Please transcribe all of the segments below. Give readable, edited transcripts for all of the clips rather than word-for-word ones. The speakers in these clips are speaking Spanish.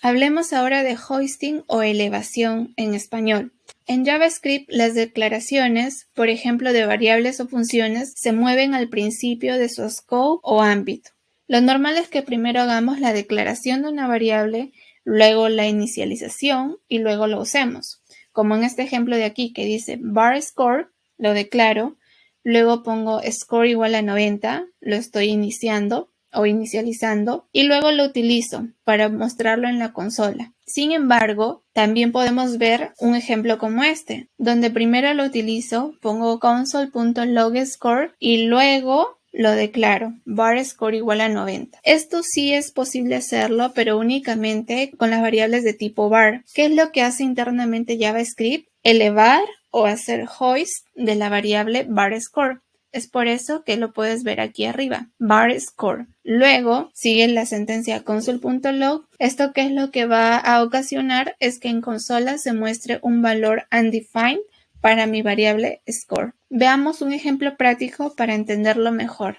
Hablemos ahora de hoisting o elevación en español. En JavaScript, las declaraciones, por ejemplo de variables o funciones, se mueven al principio de su scope o ámbito. Lo normal es que primero hagamos la declaración de una variable, luego la inicialización y luego lo usemos. Como en este ejemplo de aquí que dice bar score, lo declaro, luego pongo score igual a 90, lo estoy iniciando o inicializando y luego lo utilizo para mostrarlo en la consola. Sin embargo, también podemos ver un ejemplo como este, donde primero lo utilizo, pongo console.logscore y luego lo declaro, bar score igual a 90. Esto sí es posible hacerlo, pero únicamente con las variables de tipo var. ¿Qué es lo que hace internamente JavaScript? Elevar o hacer hoist de la variable bar score. Es por eso que lo puedes ver aquí arriba, bar score. Luego sigue la sentencia console.log. Esto que es lo que va a ocasionar es que en consola se muestre un valor undefined para mi variable score. Veamos un ejemplo práctico para entenderlo mejor.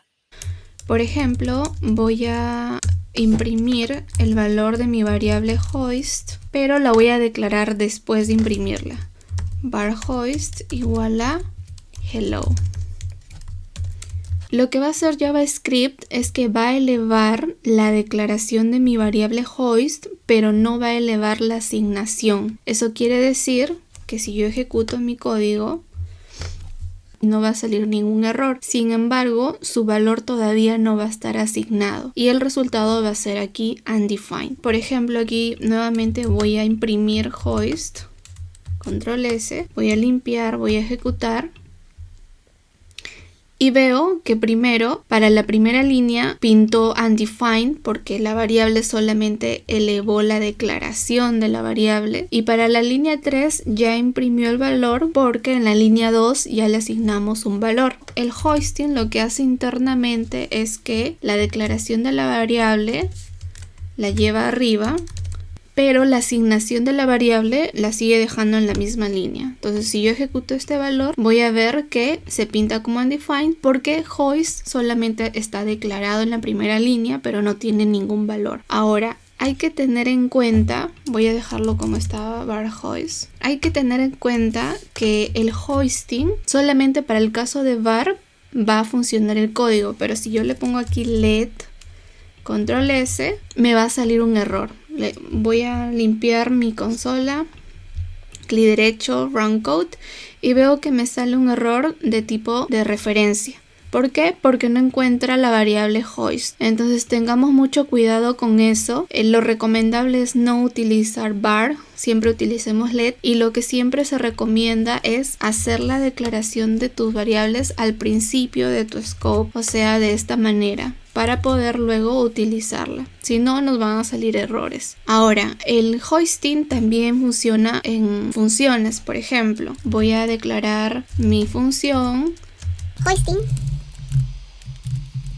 Por ejemplo, voy a imprimir el valor de mi variable hoist, pero la voy a declarar después de imprimirla. Var hoist igual a hello. Lo que va a hacer JavaScript es que va a elevar la declaración de mi variable hoist, pero no va a elevar la asignación. Eso quiere decir que si yo ejecuto mi código, no va a salir ningún error. Sin embargo, su valor todavía no va a estar asignado y el resultado va a ser aquí undefined. Por ejemplo, aquí nuevamente voy a imprimir hoist, control S, voy a limpiar, voy a ejecutar. Y veo que primero, para la primera línea, pintó undefined porque la variable solamente elevó la declaración de la variable. Y para la línea 3 ya imprimió el valor porque en la línea 2 ya le asignamos un valor. El hoisting lo que hace internamente es que la declaración de la variable la lleva arriba, pero la asignación de la variable la sigue dejando en la misma línea. Entonces, si yo ejecuto este valor, voy a ver que se pinta como undefined porque hoist solamente está declarado en la primera línea, pero no tiene ningún valor. Ahora, hay que tener en cuenta, voy a dejarlo como estaba, var hoist. Hay que tener en cuenta que el hoisting solamente para el caso de var va a funcionar el código, pero si yo le pongo aquí let control S, me va a salir un error. Voy a limpiar mi consola, clic derecho, run code, y veo que me sale un error de tipo de referencia. ¿Por qué? Porque no encuentra la variable hoist. Entonces tengamos mucho cuidado con eso. Lo recomendable es no utilizar var, siempre utilicemos let, y lo que siempre se recomienda es hacer la declaración de tus variables al principio de tu scope, o sea, de esta manera, para poder luego utilizarla. Si no, nos van a salir errores. Ahora, el hoisting también funciona en funciones. Por ejemplo, voy a declarar mi función hoisting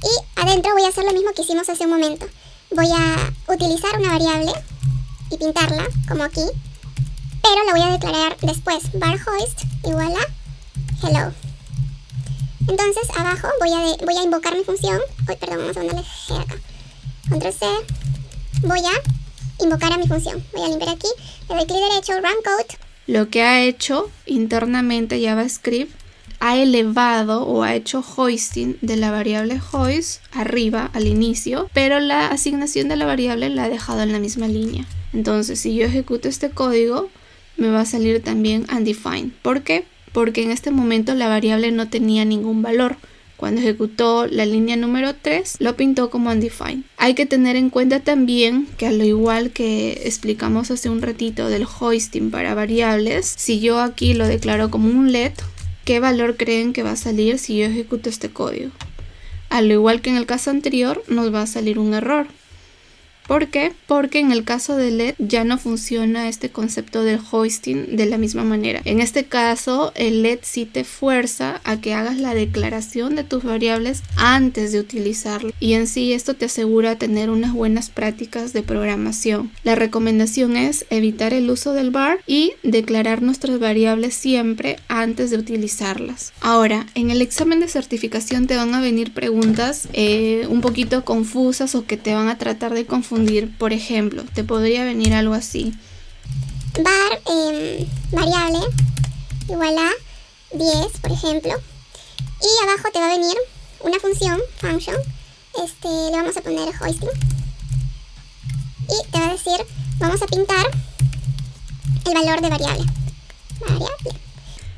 y adentro voy a hacer lo mismo que hicimos hace un momento. Voy a utilizar una variable y pintarla como aquí, pero la voy a declarar después, var hoist igual a hello. Entonces abajo voy a invocar mi función. Vamos a ponerle G acá. Control C. Voy a invocar a mi función. Voy a limpiar aquí. Le doy clic derecho, run code. Lo que ha hecho internamente JavaScript, ha elevado o ha hecho hoisting de la variable hoist arriba al inicio, pero la asignación de la variable la ha dejado en la misma línea. Entonces, si yo ejecuto este código, me va a salir también undefined. ¿Por qué? Porque en este momento la variable no tenía ningún valor. Cuando ejecutó la línea número 3, lo pintó como undefined. Hay que tener en cuenta también que, al igual que explicamos hace un ratito del hoisting para variables, si yo aquí lo declaro como un let, ¿qué valor creen que va a salir si yo ejecuto este código? Al igual que en el caso anterior, nos va a salir un error. ¿Por qué? Porque en el caso de let ya no funciona este concepto del hoisting de la misma manera. En este caso, el let sí te fuerza a que hagas la declaración de tus variables antes de utilizarlo. Y en sí esto te asegura tener unas buenas prácticas de programación. La recomendación es evitar el uso del var y declarar nuestras variables siempre antes de utilizarlas. Ahora, en el examen de certificación te van a venir preguntas un poquito confusas o que te van a tratar de confundir confundir. Por ejemplo, te podría venir algo así. Var variable igual a 10, por ejemplo. Y abajo te va a venir una función, function. Le vamos a poner hoisting. Y te va a decir, vamos a pintar el valor de variable.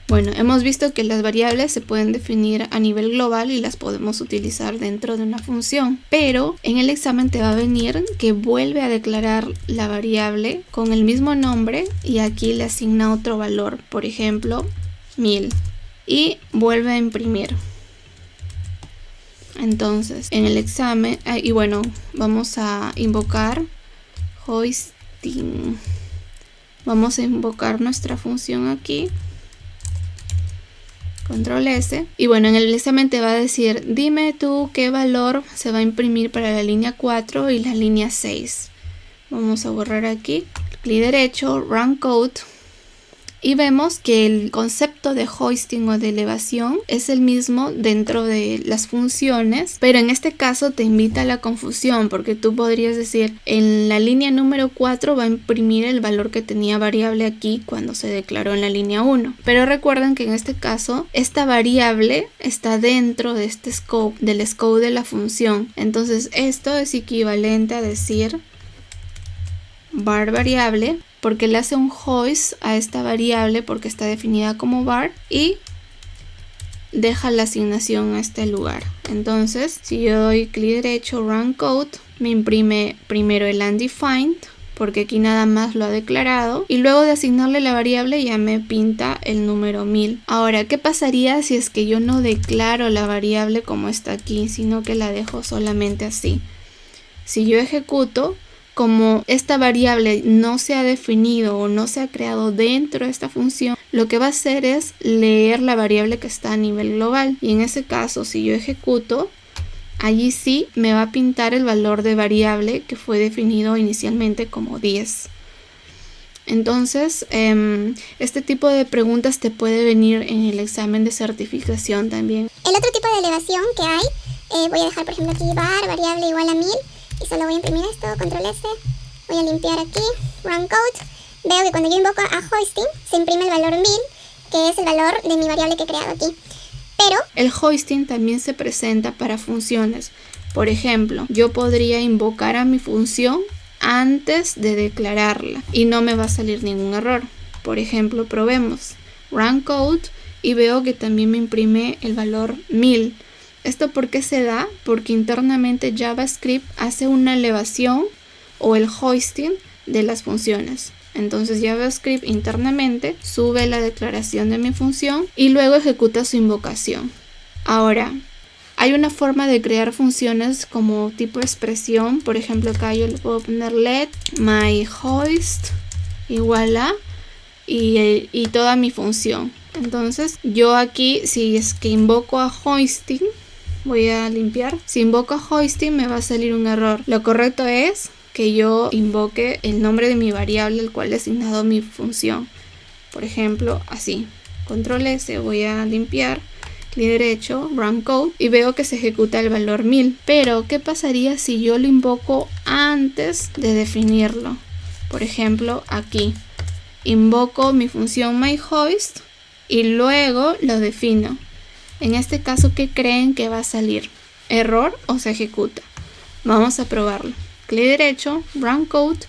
Bueno, hemos visto que las variables se pueden definir a nivel global y las podemos utilizar dentro de una función. Pero en el examen te va a venir que vuelve a declarar la variable con el mismo nombre y aquí le asigna otro valor. Por ejemplo, 1000. Y vuelve a imprimir. Entonces, en el examen, y bueno, vamos a invocar hoisting. Vamos a invocar nuestra función aquí. Control S. Y bueno, en el examen te va a decir, dime tú qué valor se va a imprimir para la línea 4 y la línea 6. Vamos a borrar aquí. Clic derecho, Run Code. Y vemos que el concepto de hoisting o de elevación es el mismo dentro de las funciones, pero en este caso te invita a la confusión porque tú podrías decir en la línea número 4 va a imprimir el valor que tenía variable aquí cuando se declaró en la línea 1. Pero recuerden que en este caso esta variable está dentro de este scope, del scope de la función. Entonces esto es equivalente a decir var variable, porque le hace un hoist a esta variable porque está definida como var y deja la asignación a este lugar. Entonces, si yo doy clic derecho, Run Code, me imprime primero el undefined porque aquí nada más lo ha declarado y luego de asignarle la variable ya me pinta el número 1000. Ahora, ¿qué pasaría si es que yo no declaro la variable como está aquí, sino que la dejo solamente así? Si yo ejecuto, como esta variable no se ha definido o no se ha creado dentro de esta función, lo que va a hacer es leer la variable que está a nivel global. Y en ese caso, si yo ejecuto, allí sí me va a pintar el valor de variable que fue definido inicialmente como 10. Entonces, este tipo de preguntas te puede venir en el examen de certificación también. El otro tipo de elevación que hay, voy a dejar por ejemplo aquí var variable igual a 1000. Y solo voy a imprimir esto, control S, voy a limpiar aquí, Run Code. Veo que cuando yo invoco a hoisting, se imprime el valor 1000, que es el valor de mi variable que he creado aquí. Pero el hoisting también se presenta para funciones. Por ejemplo, yo podría invocar a mi función antes de declararla y no me va a salir ningún error. Por ejemplo, probemos Run Code y veo que también me imprime el valor 1000. ¿Esto por qué se da? Porque internamente JavaScript hace una elevación o el hoisting de las funciones. Entonces JavaScript internamente sube la declaración de mi función y luego ejecuta su invocación. Ahora, hay una forma de crear funciones como tipo expresión. Por ejemplo, acá yo le puedo poner let my hoist igual a y toda mi función. Entonces yo aquí, si es que invoco a hoisting, voy a limpiar. Si invoco a hoisting me va a salir un error. Lo correcto es que yo invoque el nombre de mi variable al cual he asignado mi función. Por ejemplo, así. Control S, voy a limpiar. Clic derecho, Run Code y veo que se ejecuta el valor 1000. Pero, ¿qué pasaría si yo lo invoco antes de definirlo? Por ejemplo, aquí. Invoco mi función myHoist y luego lo defino. En este caso, ¿qué creen que va a salir? ¿Error o se ejecuta? Vamos a probarlo. Clic derecho, Run Code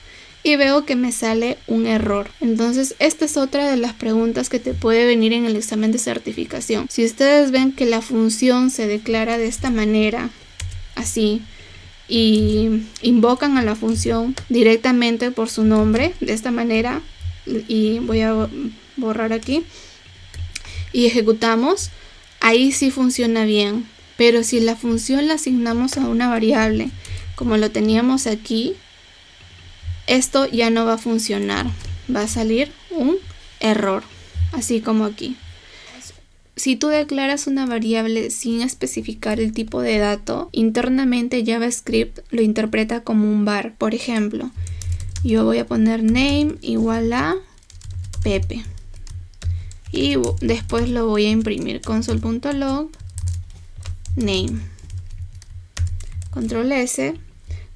y veo que me sale un error. Entonces, esta es otra de las preguntas que te puede venir en el examen de certificación. Si ustedes ven que la función se declara de esta manera, así, y invocan a la función directamente por su nombre, de esta manera, y voy a borrar aquí, y ejecutamos, ahí sí funciona bien. Pero si la función la asignamos a una variable como lo teníamos aquí, esto ya no va a funcionar, va a salir un error, así como aquí. Si tú declaras una variable sin especificar el tipo de dato, internamente JavaScript lo interpreta como un var. Por ejemplo, yo voy a poner name igual a Pepe y después lo voy a imprimir, console.log name, control S,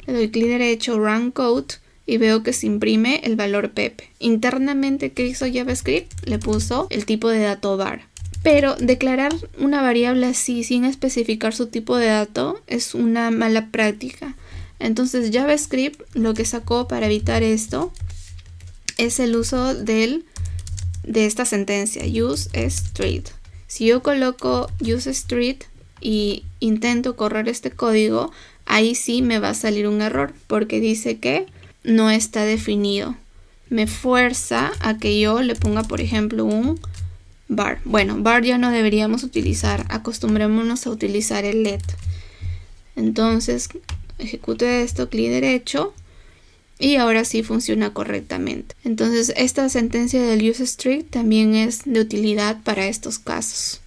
Le doy clic derecho, Run Code, y veo que se imprime el valor PEP. Internamente, ¿qué hizo JavaScript? Le puso el tipo de dato var. Pero declarar una variable así sin especificar su tipo de dato es una mala práctica. Entonces JavaScript lo que sacó para evitar esto es el uso de esta sentencia, useStreet. Si yo coloco useStreet y intento correr este código, ahí sí me va a salir un error porque dice que no está definido. Me fuerza a que yo le ponga, por ejemplo, un var. Bueno, var ya no deberíamos utilizar, acostumbrémonos a utilizar el let. Entonces ejecute esto, clic derecho, y ahora sí funciona correctamente. Entonces esta sentencia del useStreet también es de utilidad para estos casos.